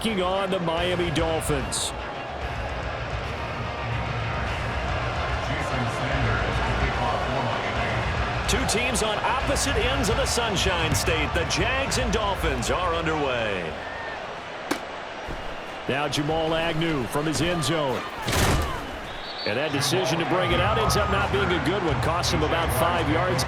Taking on the Miami Dolphins. Two teams on opposite ends of the Sunshine State. The Jags and Dolphins are underway. Now Jamal Agnew from his end zone. And that decision to bring it out ends up not being a good one. Cost him about 5 yards.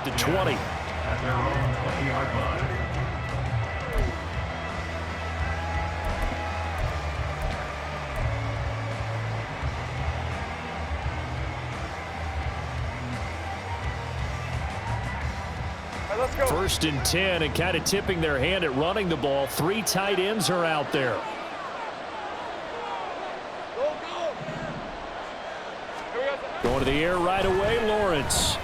To 20. At their own 20-yard line. Let's go. 1st and 10, and kind of tipping their hand at running the ball. 3 tight ends are out there. Go, go. Going to the air right away, Lawrence.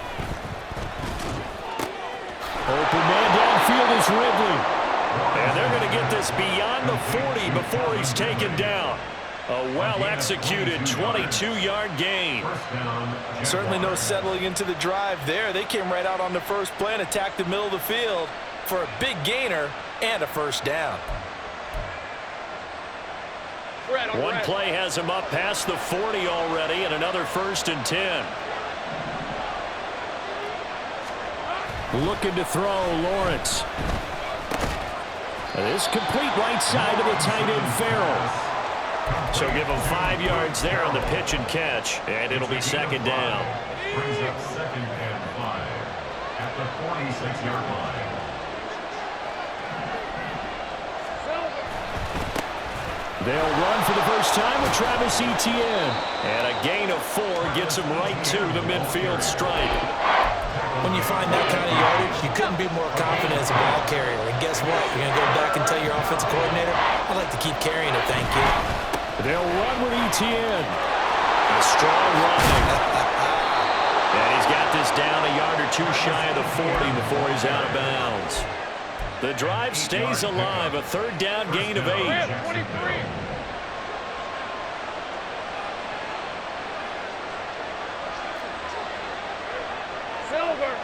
Open man downfield is Ridley. And they're going to get this beyond the 40 before he's taken down. A well-executed 22-yard gain. Certainly no settling into the drive there. They came right out on the first play and attacked the middle of the field for a big gainer and a first down. One play has him up past the 40 already, and another 1st and 10. Looking to throw, Lawrence. This complete right side of the tight end, Farrell. So give him 5 yards there on the pitch and catch, and it'll be 2nd down. Brings up 2nd and 5 at the 46-yard line. They'll run for the first time with Travis Etienne. And a gain of 4 gets him right to the midfield stripe. When you find that kind of yardage, you couldn't be more confident as a ball carrier. And guess what? You're going to go back and tell your offensive coordinator, I'd like to keep carrying it, thank you. They'll run with Etienne. A strong running. And he's got this down a yard or 2 shy of the 40 before he's out of bounds. The drive stays alive. A 3rd down gain of 8. 23. Silver.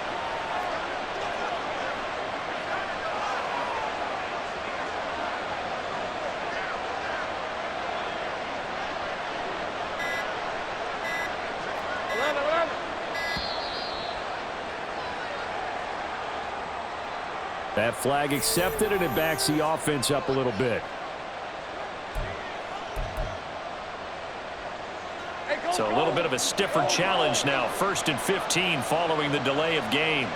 That flag accepted, and it backs the offense up a little bit. So a little bit of a stiffer challenge now. 1st and 15 following the delay of game.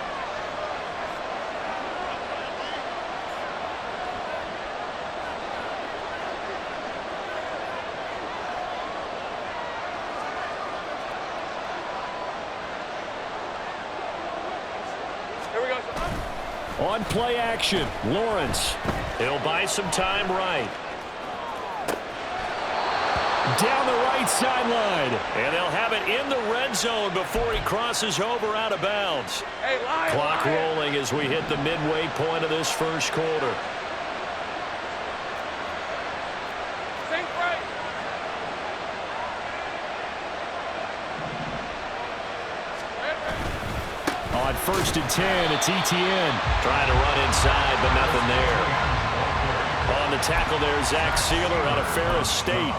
On play action, Lawrence. He'll buy some time right. Down the right sideline. And they'll have it in the red zone before he crosses over out of bounds. Clock rolling as we hit the midway point of this 1st quarter. On 1st and 10, it's Etienne. Trying to run inside, but nothing there. On the tackle there, Zach Sealer out of Ferris State.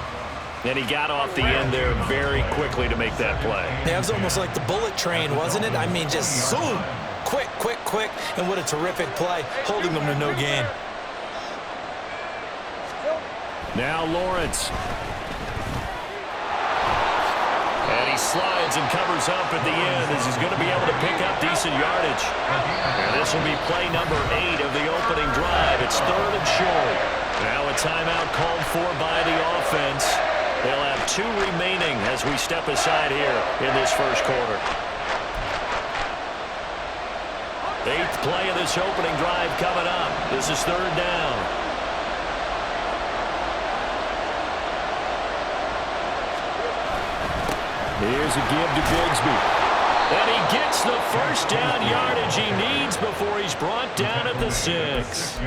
And he got off the end there very quickly to make that play. Yeah, it was almost like the bullet train, wasn't it? I mean, just zoom. Quick, quick, quick. And what a terrific play, holding them to no gain. Now Lawrence. And he slides and covers up at the end as he's going to be able to pick up decent yardage. And this will be play number 8 of the opening drive. It's 3rd and short. Now a timeout called for by the offense. They'll have 2 remaining as we step aside here in this 1st quarter. Eighth play of this opening drive coming up. This is third down. Here's a give to Bigsby. And he gets the first down yardage he needs before he's brought down at the 6.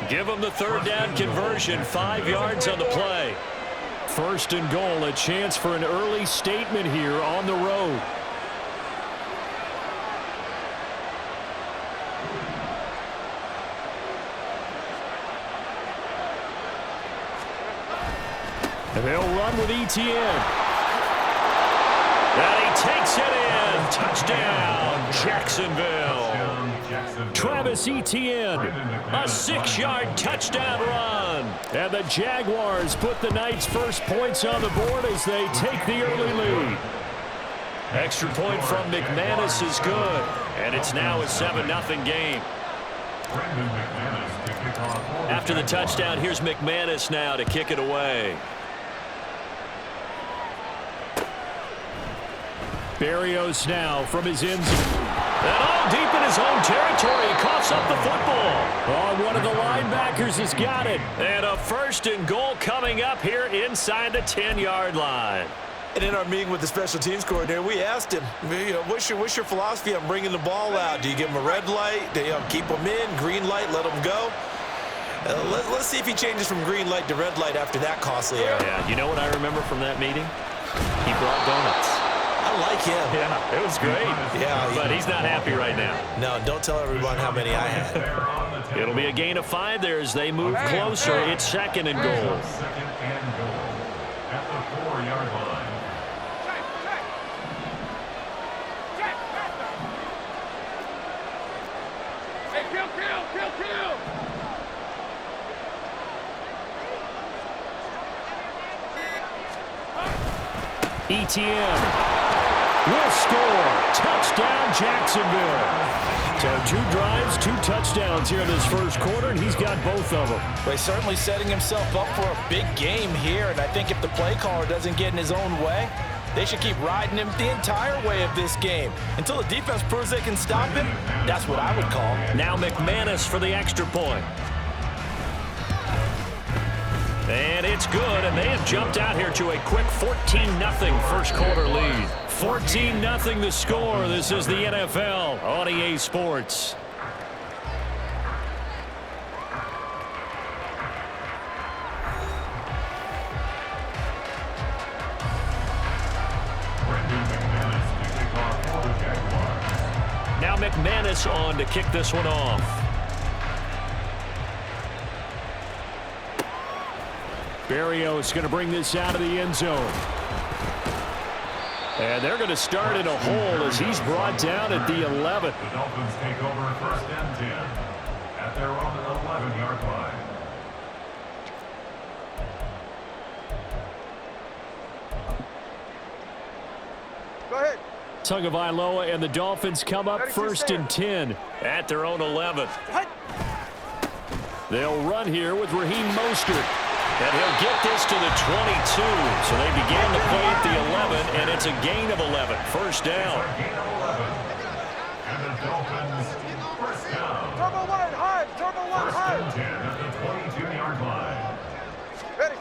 Give him the third down conversion, 5 yards on the play. First and goal, a chance for an early statement here on the road. And they'll run with Etienne. And he takes it in. Touchdown, Jacksonville. Travis Etienne, a 6-yard touchdown run. And the Jaguars put the night's first points on the board as they take the early lead. Extra point from McManus is good. And it's now a 7-0 game. After the touchdown, here's McManus now to kick it away. Berrios now from his end zone. And all deep in his own territory. He coughs up the football. Oh, one of the linebackers has got it. And a first and goal coming up here inside the 10-yard line. And in our meeting with the special teams coordinator, we asked him, what's your philosophy on bringing the ball out? Do you give him a red light? Do you keep him in? Green light, let him go? Let's see if he changes from green light to red light after that costly error. Yeah, you know what I remember from that meeting? He brought donuts. I like him. Yeah, it was great. Yeah, but he's not happy right now. No, don't tell everyone how many I had. It'll be a gain of 5 there as they move closer. It's second and goal. Second and goal at the 4-yard line. Hey, kill! Etienne will score. Touchdown, Jacksonville. So 2 drives, 2 touchdowns here in this first quarter, and he's got both of them. Well, he's certainly setting himself up for a big game here, and I think if the play caller doesn't get in his own way, they should keep riding him the entire way of this game. Until the defense proves they can stop him, that's what I would call. Now McManus for the extra point. And it's good, and they have jumped out here to a quick 14-0 first quarter lead. 14-0 the score. This is the NFL on EA Sports. Now McManus on to kick this one off. Berrios going to bring this out of the end zone. And they're going to start in a hole as he's brought down at the 11. The Dolphins take over first and 10 at their own 11-yard line. Go ahead. Tagovailoa and the Dolphins come up first and 10 at their own 11. They'll run here with Raheem Mostert. And he'll get this to the 22. So they began the play at the 11, and it's a gain of 11. First down. Gain of 11. And the Dolphins first down. Turbo 1 high. Turbo 1 high. First and 10 at the 22-yard line. Ready.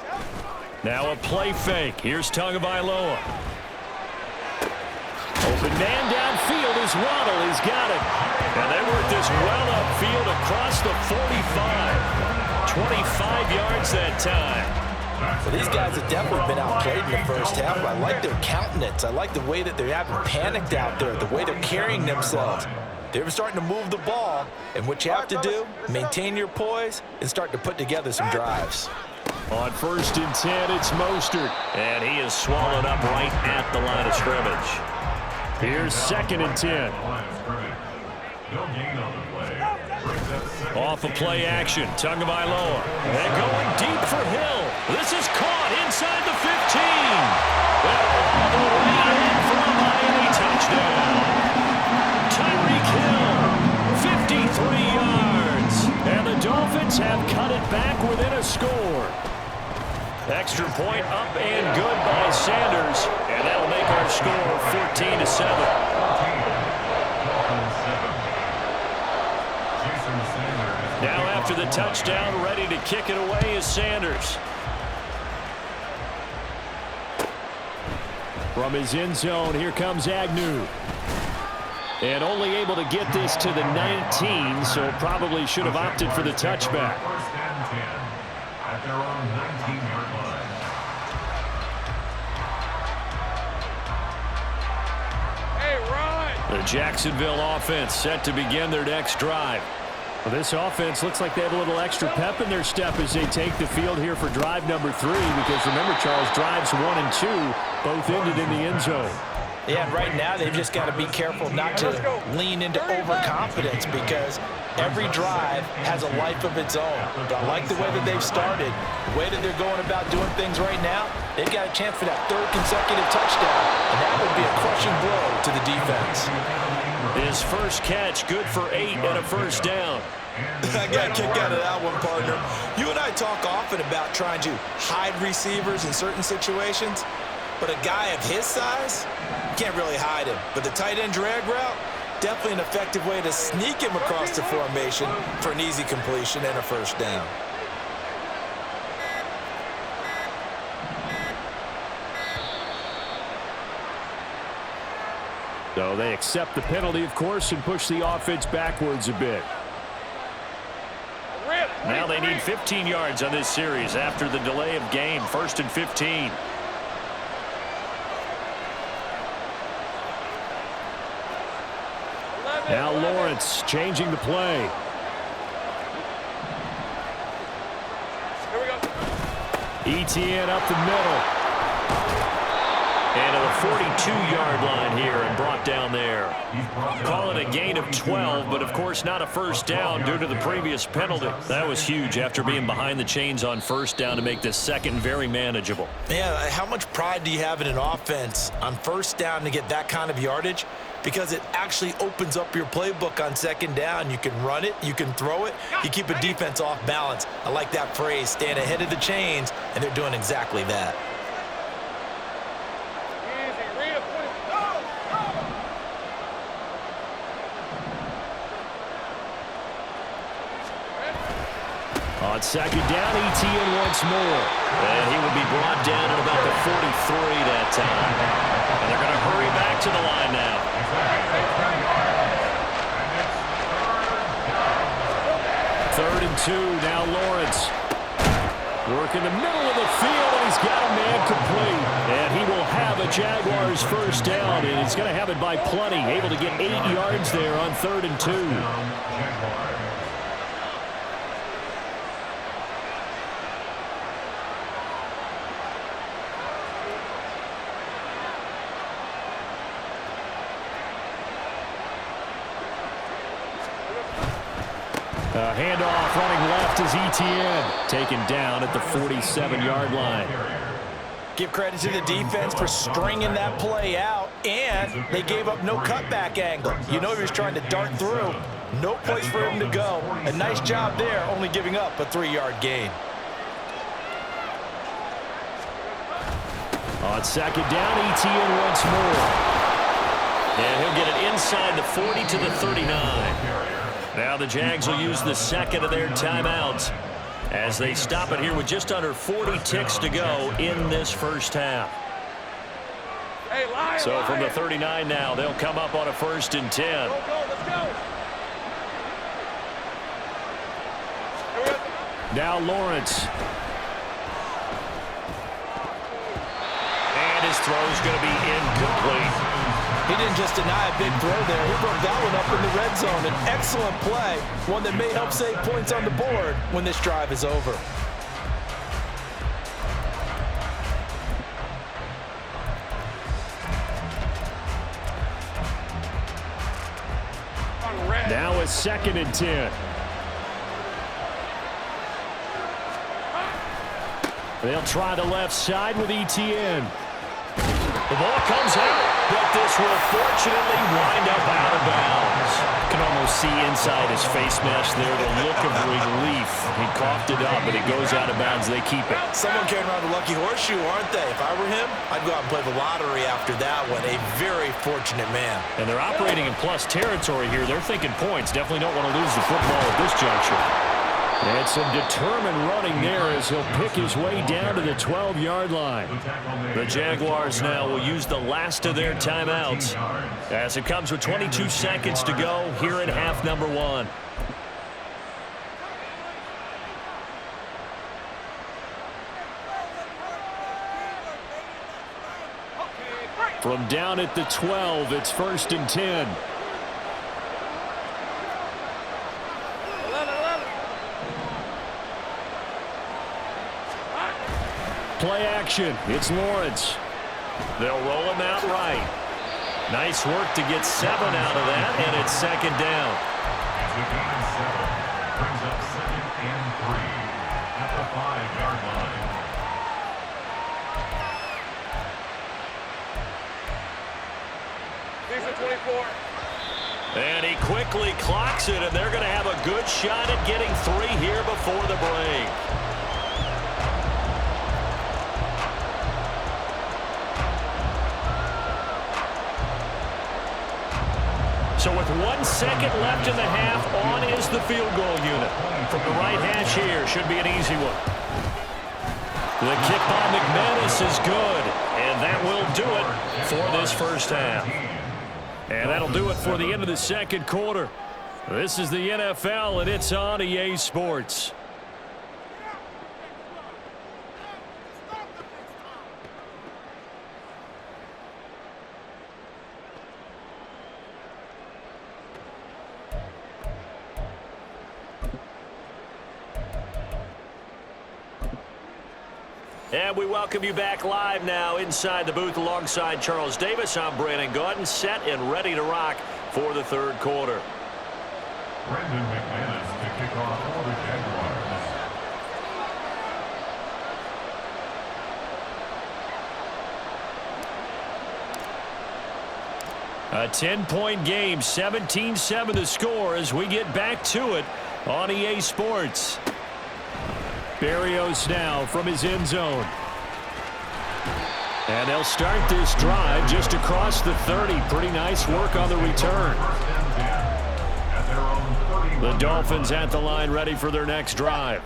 Now a play fake. Here's Tagovailoa. Open man downfield is Waddle. He's got it. And they work this well upfield across the 45. 25 yards that time. Well, these guys have definitely been outplayed in the first half. I like their countenance. I like the way that they haven't panicked out there, the way they're carrying themselves. They're starting to move the ball, and what you have to do, maintain your poise and start to put together some drives. On first and 10, it's Mostert. And he is swallowed up right at the line of scrimmage. Here's second and 10. No gain on the play. Off of play action, Tagovailoa. And going deep for Hill. This is caught inside the 15. All the way in for a Miami touchdown. Tyreek Hill, 53 yards. And the Dolphins have cut it back within a score. Extra point up and good by Sanders. And that'll make our score 14-7. after the touchdown, ready to kick it away is Sanders. From his end zone, here comes Agnew. And only able to get this to the 19, so probably should have opted for the touchback. First and 10 at their own 19-yard line. Hey, Ryan! The Jacksonville offense set to begin their next drive. Well, this offense looks like they have a little extra pep in their step as they take the field here for drive number 3, because remember, Charles, drives 1 and 2 both ended in the end zone. Yeah, and right now they've just got to be careful not to lean into overconfidence, because every drive has a life of its own. But I like the way that they've started, the way that they're going about doing things right now. They've got a chance for that 3rd consecutive touchdown, and that would be a crushing blow to the defense. His first catch, good for 8 and a first down. I got a kick out of that one, partner. You and I talk often about trying to hide receivers in certain situations, but a guy of his size, you can't really hide him. But the tight end drag route, definitely an effective way to sneak him across the formation for an easy completion and a first down. So they accept the penalty, of course, and push the offense backwards a bit. Now they need 15 yards on this series after the delay of game. 1st and 15. Now Lawrence changing the play. Here we go. ETN up the middle. And to the 42-yard line here and brought down there. Call it a gain of 12, but of course not a first down due to the previous penalty. That was huge after being behind the chains on first down to make this second very manageable. Yeah, how much pride do you have in an offense on first down to get that kind of yardage? Because it actually opens up your playbook on second down. You can run it, you can throw it, you keep a defense off balance. I like that phrase, stand ahead of the chains, and they're doing exactly that. On second down, ETN once more. And he will be brought down at about the 43 that time. And they're going to hurry back to the line now. 3rd and 2, now Lawrence. Working the middle of the field, and he's got a man complete. And he will have a Jaguars first down, and he's going to have it by plenty. Able to get 8 yards there on 3rd and 2. Handoff running left is ETN. Taken down at the 47-yard line. Give credit to the defense for stringing that play out, and they gave up no cutback angle. You know he was trying to dart through. No place for him to go. A nice job there, only giving up a 3-yard gain. On second down, ETN once more. And he'll get it inside the 40 to the 39. Now the Jags will use the second of their timeouts as they stop it here with just under 40 ticks to go in this first half. Hey, Lion, So from the Lion. 39 now, they'll come up on a 1st and 10. Go, let's go. Here we go. Now Lawrence. And his throw's going to be incomplete. He didn't just deny a big throw there. He broke that one up in the red zone. An excellent play, one that may help save points on the board when this drive is over. Now a 2nd and 10. They'll try the left side with ETN. The ball comes out, but this will fortunately wind up out of bounds. You can almost see inside his face mask there the look of relief. He coughed it up, but it goes out of bounds. They keep it. Someone carrying around the lucky horseshoe, aren't they? If I were him, I'd go out and play the lottery after that one. A very fortunate man. And they're operating in plus territory here. They're thinking points. Definitely don't want to lose the football at this juncture. And some determined running there as he'll pick his way down to the 12-yard line. The Jaguars now will use the last of their timeouts as it comes with 22 seconds to go here in half number 1. From down at the 12, it's 1st and 10. Play action. It's Lawrence. They'll roll him out right. Nice work to get 7 out of that, and it's 2nd down. Brings up 2nd and 3 at the 5-yard line. These are 24. And he quickly clocks it, and they're going to have a good shot at getting 3 here before the break. So with 1 second left in the half, on is the field goal unit. From the right hash here, should be an easy one. The kick by McManus is good, and that will do it for this first half. And that'll do it for the end of the second quarter. This is the NFL, and it's on EA Sports. And we welcome you back live now inside the booth alongside Charles Davis. I'm Brandon Gaudin, set and ready to rock for the third quarter. Brendan McManus to kick off for the Jaguars. A 10-point game, 17-7 the score as we get back to it on EA Sports. Berrios now from his end zone. And they'll start this drive just across the 30. Pretty nice work on the return. The Dolphins at the line ready for their next drive.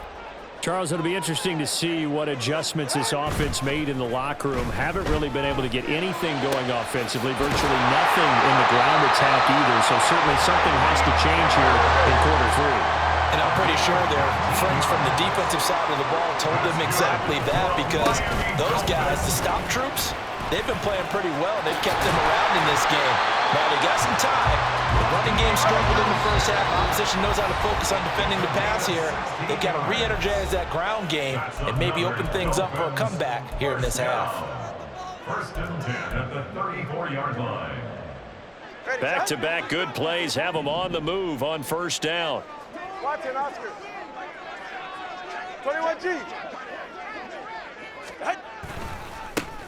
Charles, it'll be interesting to see what adjustments this offense made in the locker room. Haven't really been able to get anything going offensively. Virtually nothing in the ground attack either. So certainly something has to change here in quarter 3. And I'm pretty sure their friends from the defensive side of the ball told them exactly that, because those guys, the stop troops, they've been playing pretty well. They've kept them around in this game. Now they got some time. The running game struggled in the first half. Opposition knows how to focus on defending the pass here. They've got to re-energize that ground game and maybe open things up for a comeback here in this half. 1st and 10 at the 34-yard line. Back-to-back good plays have them on the move on first down. Watch it, Oscar. 21G.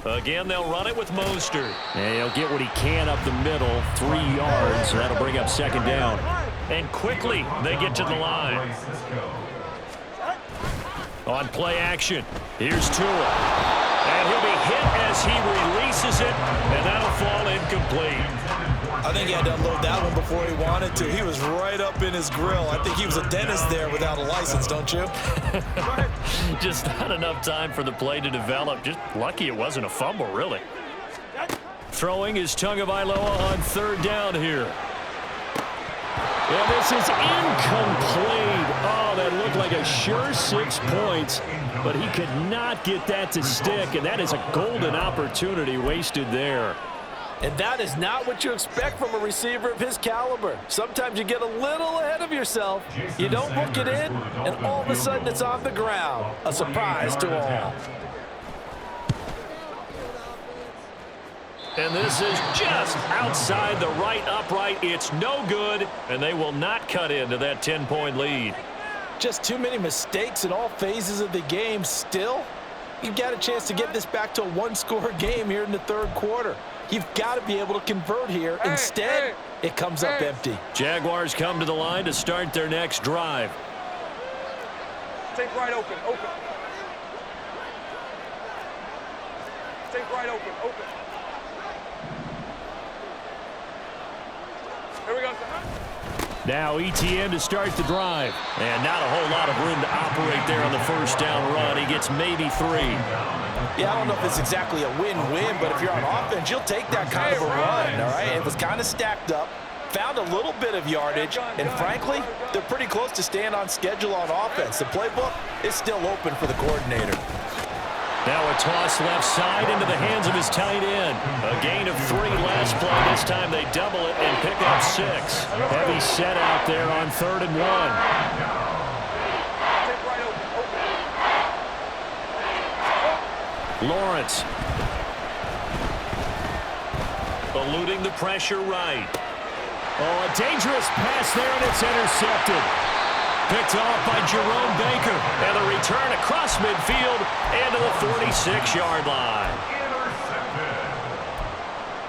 Again, they'll run it with Mostert. And he'll get what he can up the middle, 3 yards. So that'll bring up 2nd down. And quickly, they get to the line. On play action, here's Tua. And he'll be hit as he releases it, and that'll fall incomplete. I think he had to unload that one before he wanted to. He was right up in his grill. I think he was a dentist there without a license, don't you? Just not enough time for the play to develop. Just lucky it wasn't a fumble, really. Throwing is Tagovailoa on 3rd down here. And this is incomplete. Oh, that looked like a sure 6 points, but he could not get that to stick, and that is a golden opportunity wasted there. And that is not what you expect from a receiver of his caliber. Sometimes you get a little ahead of yourself, you don't book it in, and all of a sudden it's on the ground. A surprise to all. And this is just outside the right upright. It's no good, and they will not cut into that 10-point lead. Just too many mistakes in all phases of the game. Still, you've got a chance to get this back to a 1-score game here in the third quarter. You've got to be able to convert here. Instead, it comes up empty. Jaguars come to the line to start their next drive. Take right open, open. Take right open, open. Here we go. Now ETN to start the drive. And not a whole lot of room to operate there on the first down run. He gets maybe 3. Yeah, I don't know if it's exactly a win-win, but if you're on offense, you'll take that kind of a run, all right? It was kind of stacked up, found a little bit of yardage, and frankly, they're pretty close to staying on schedule on offense. The playbook is still open for the coordinator. Now a toss left side into the hands of his tight end. A gain of 3 last play. This time they double it and pick up 6. Heavy set out there on 3rd and 1. Lawrence. Eluding the pressure right. Oh, a dangerous pass there, and it's intercepted. Picked off by Jerome Baker. And the return across midfield and to the 46-yard line. Intercepted.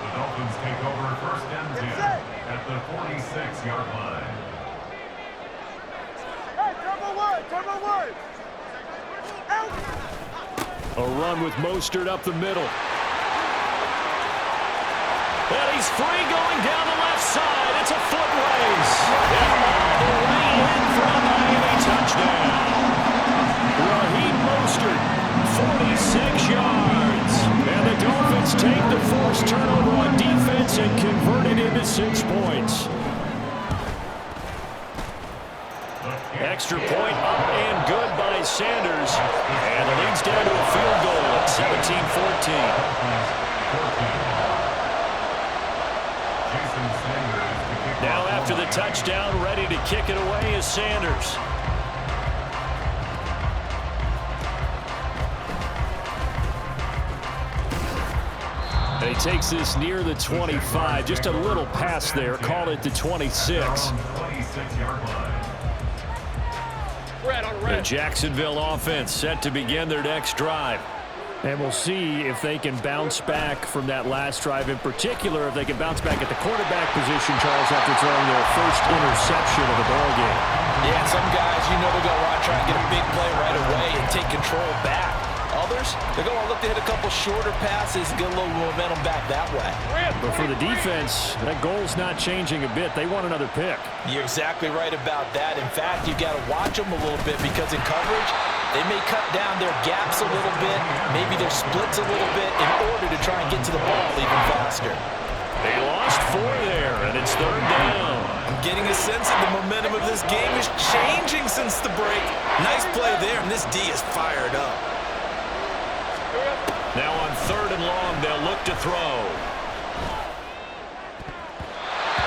The Dolphins take over 1st and 10 at the 46-yard line. Hey, turbo one. A run with Mostert up the middle. And he's free going down the left side. It's a foot race. And all the way in for a Miami touchdown. Raheem Mostert, 46 yards. And the Dolphins take the forced turnover on defense and convert it into 6 points. Extra point up and good by Sanders. And the lead's down to a field goal at 17-14. Now after the touchdown, ready to kick it away is Sanders. And he takes this near the 25. Just a little pass there. Call it the 26. The Jacksonville offense set to begin their next drive. And we'll see if they can bounce back from that last drive. In particular, if they can bounce back at the quarterback position, Charles, after throwing their first interception of the ballgame. Yeah, some guys, you know, they're going to want to try and get a big play right away and take control back. Others, they're going to look to hit a couple shorter passes and get a little momentum back that way. But for the defense, that goal's not changing a bit. They want another pick. You're exactly right about that. In fact, you've got to watch them a little bit because in coverage, they may cut down their gaps a little bit, maybe their splits a little bit in order to try and get to the ball even faster. They lost 4 there, and it's 3rd down. I'm getting a sense that the momentum of this game is changing since the break. Nice play there, and this D is fired up. Now on 3rd and long, they'll look to throw.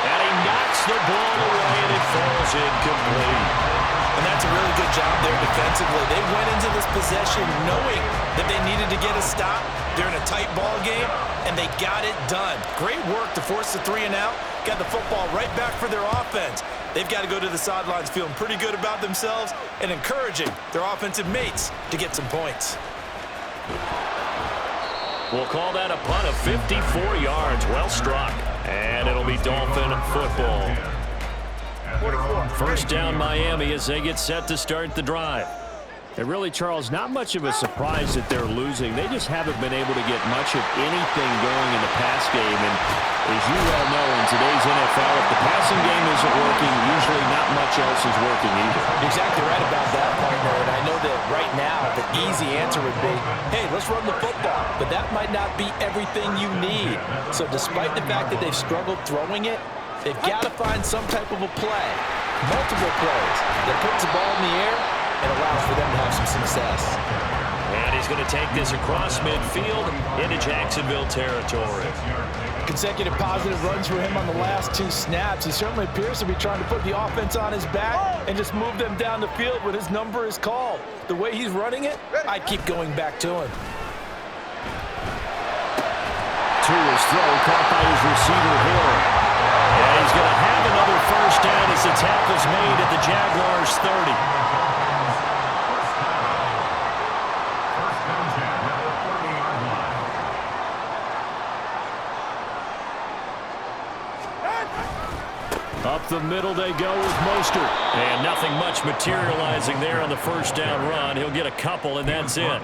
And he knocks the ball away, and it falls incomplete. And that's a really good job there defensively. They went into this possession knowing that they needed to get a stop during a tight ball game, and they got it done. Great work to force the 3 and out. Got the football right back for their offense. They've got to go to the sidelines feeling pretty good about themselves and encouraging their offensive mates to get some points. We'll call that a punt of 54 yards. Well struck. And it'll be Dolphin football. 1st down Miami as they get set to start the drive. And really, Charles, not much of a surprise that they're losing. They just haven't been able to get much of anything going in the pass game. And as you well know, in today's NFL, if the passing game isn't working, usually not much else is working either. You're exactly right about that, partner. And I know that right now the easy answer would be, hey, let's run the football. But that might not be everything you need. So despite the fact that they've struggled throwing it, they've got to find some type of a play, multiple plays, that puts the ball in the air and allows for them to have some success. And he's going to take this across midfield into Jacksonville territory. Consecutive positive runs for him on the last 2 snaps. He certainly appears to be trying to put the offense on his back and just move them down the field when his number is called. The way he's running it, I'd keep going back to him. To his throw, caught by his receiver Hill. And he's going to have another 1st down as the tackle's made at the Jaguars' 30. Up the middle they go with Mostert. And nothing much materializing there on the 1st down run. He'll get a couple, and that's it.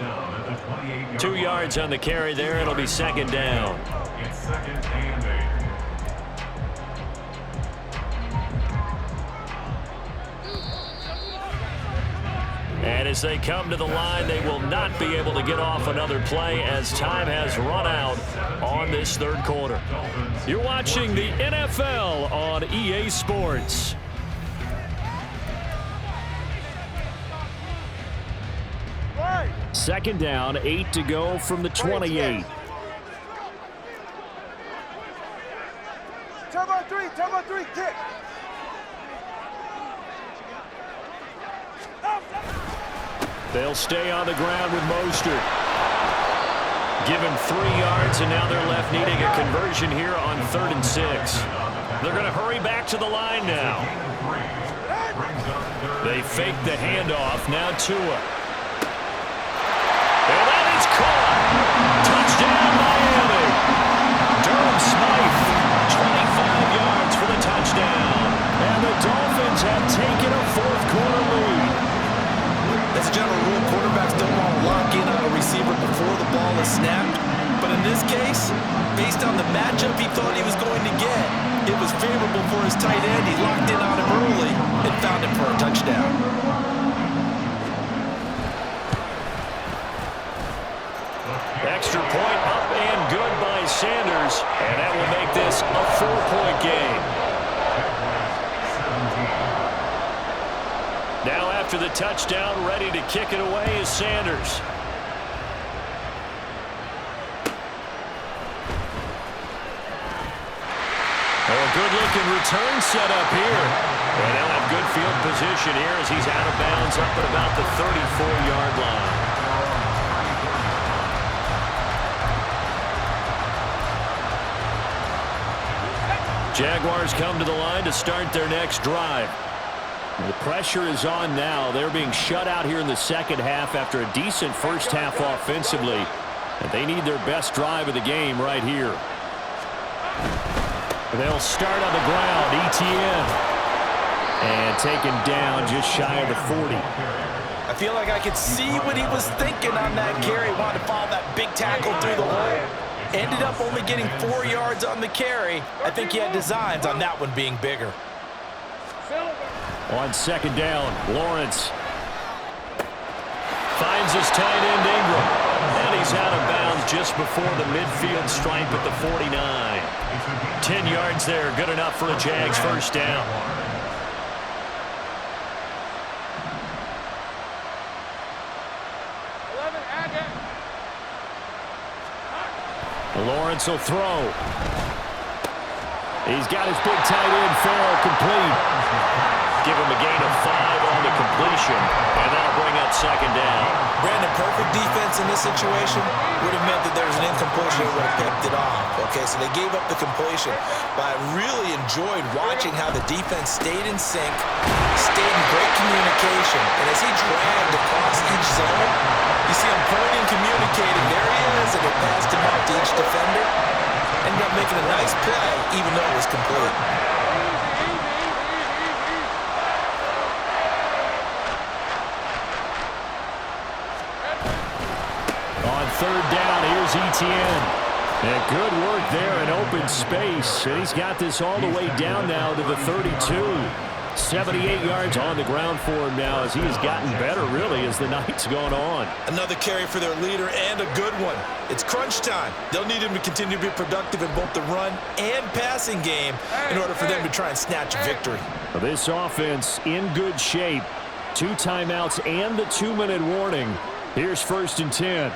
2 yards on the carry there. It'll be 2nd down. It's 2nd and 8. And as they come to the line, they will not be able to get off another play as time has run out on this third quarter. You're watching the NFL on EA Sports. Second down, 8 to go from the 28. Turbo three, kick. They'll stay on the ground with Mostert. Given 3 yards, and now they're left needing a conversion here on 3rd and 6. They're going to hurry back to the line now. They fake the handoff. Now Tua. And that is caught. Touchdown, Miami. Durham Smythe, 25 yards for the touchdown. And the Dolphins have taken a fourth-quarter lead. As a general rule, quarterbacks don't want to lock in on a receiver before the ball is snapped. But in this case, based on the matchup he thought he was going to get, it was favorable for his tight end. He locked in on him early and found him for a touchdown. Extra point up and good by Sanders. And that will make this a 4-point game. Now after the touchdown, ready to kick it away is Sanders. Oh, a good-looking return set up here. And they'll have good field position here as he's out of bounds up at about the 34-yard line. Jaguars come to the line to start their next drive. The pressure is on now. They're being shut out here in the second half after a decent first half offensively. And they need their best drive of the game right here. They'll start on the ground. ETN. And taken down just shy of the 40. I feel like I could see what he was thinking on that carry. Wanted to follow that big tackle through the hole. Ended up only getting 4 yards on the carry. I think he had designs on that one being bigger. On second down, Lawrence finds his tight end Ingram. And he's out of bounds just before the midfield stripe at the 49. 10 yards there, good enough for a Jags first down. Lawrence will throw. He's got his big tight end, Farrell, complete. Give him a gain of 5 on the completion, and that'll bring up second down. Brandon, perfect defense in this situation would have meant that there was an incompletion and would have picked it off. Okay, so they gave up the completion, but I really enjoyed watching how the defense stayed in sync, stayed in great communication, and as he dragged across each zone, you see him pointing, communicating. There he is, and they passed him out to each defender. Ended up making a nice play, even though it was complete. On third down, here's ETN. And good work there in open space. And he's got this all the way down now to the 32. 78 yards on the ground for him now as he has gotten better, really, as the night's gone on. Another carry for their leader and a good one. It's crunch time. They'll need him to continue to be productive in both the run and passing game in order for them to try and snatch a victory. This offense in good shape. 2 timeouts and the 2-minute warning. Here's 1st and 10.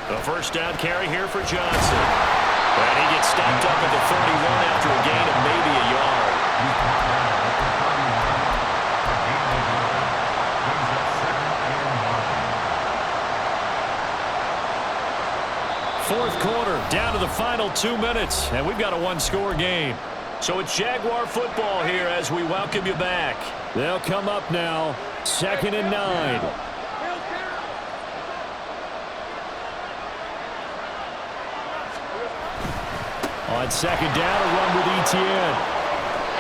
The first down carry here for Johnson. And he gets stopped up at the 31 after a gain of maybe a yard. 4th quarter, down to the final 2 minutes, and we've got a 1-score game. So it's Jaguar football here as we welcome you back. They'll come up now, 2nd and 9. On second down, a run with ETN.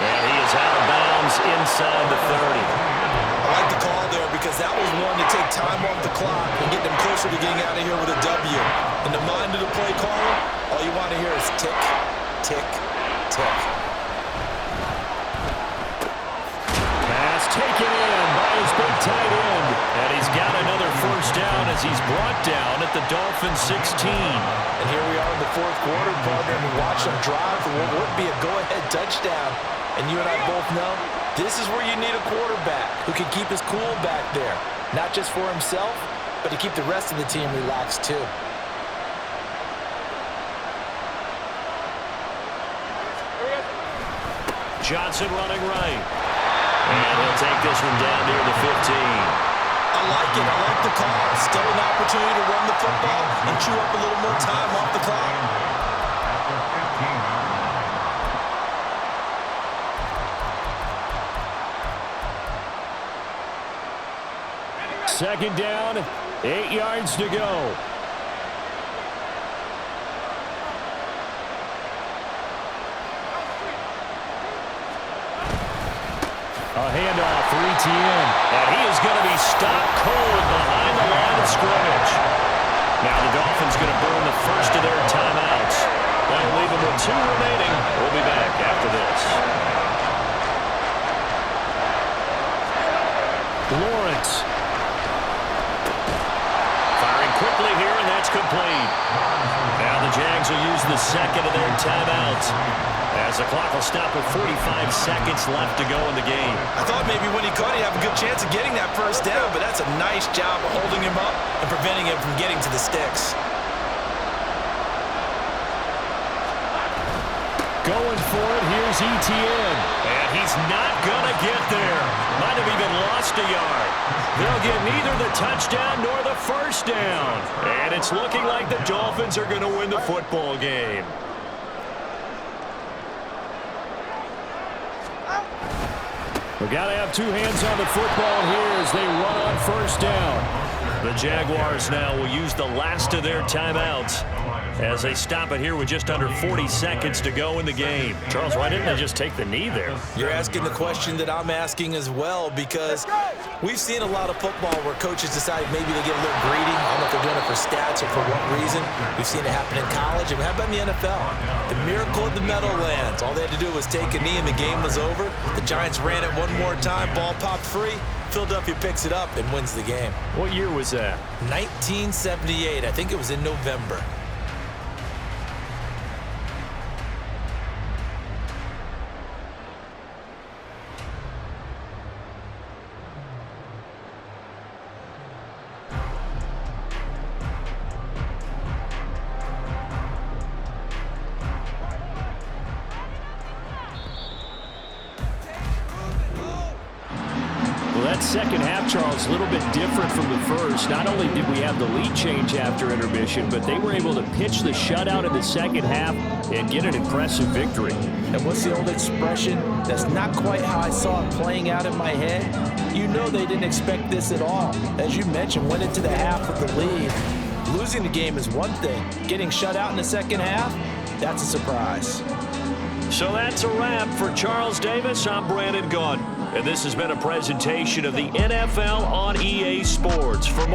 And he is out of bounds inside the 30. I like the call there because that was one to take time off the clock and get them closer to getting out of here with a W. In the mind of the play caller, all you want to hear is tick, tick, And here we are in the fourth quarter, partner, and we watched them drive for what would be a go-ahead touchdown. And you and I both know this is where you need a quarterback who can keep his cool back there, not just for himself, but to keep the rest of the team relaxed too. Johnson running right. And he'll take this one down near the 15. I like it. I like the call. Still an opportunity to run the football and chew up a little more time off the clock. Second down, 8 yards to go. A handoff for Etienne. And he is going to be stopped cold behind the line of scrimmage. Now the Dolphins going to burn the first of their timeouts. That'll leave them with 2 remaining. We'll be back after this. Lawrence. Firing quickly here, and that's complete. Now the Jags will use the second of their timeouts, as the clock will stop with 45 seconds left to go in the game. I thought maybe when he caught, he'd have a good chance of getting that first down, but that's a nice job of holding him up and preventing him from getting to the sticks. Going for it, here's Etienne. And he's not going to get there. Might have even lost a yard. They'll get neither the touchdown nor the first down. And it's looking like the Dolphins are going to win the football game. We've got to have 2 hands on the football here as they run on first down. The Jaguars now will use the last of their timeouts as they stop it here with just under 40 seconds to go in the game. Charles, why didn't they just take the knee there? You're asking the question that I'm asking as well, because we've seen a lot of football where coaches decide maybe they get a little greedy. I don't know if they're doing it for stats or for what reason. We've seen it happen in college, and how about in the NFL? The miracle of the Meadowlands. All they had to do was take a knee and the game was over. The Giants ran it one more time, ball popped free. Philadelphia picks it up and wins the game. What year was that? 1978. I think it was in November. Second half, Charles, a little bit different from the first. Not only did we have the lead change after intermission, but they were able to pitch the shutout in the second half and get an impressive victory. And what's the old expression? That's not quite how I saw it playing out in my head. You know they didn't expect this at all. As you mentioned, went into the half with the lead. Losing the game is one thing. Getting shut out in the second half, that's a surprise. So that's a wrap for Charles Davis. I'm Brandon Gaudin. And this has been a presentation of the NFL on EA Sports. For more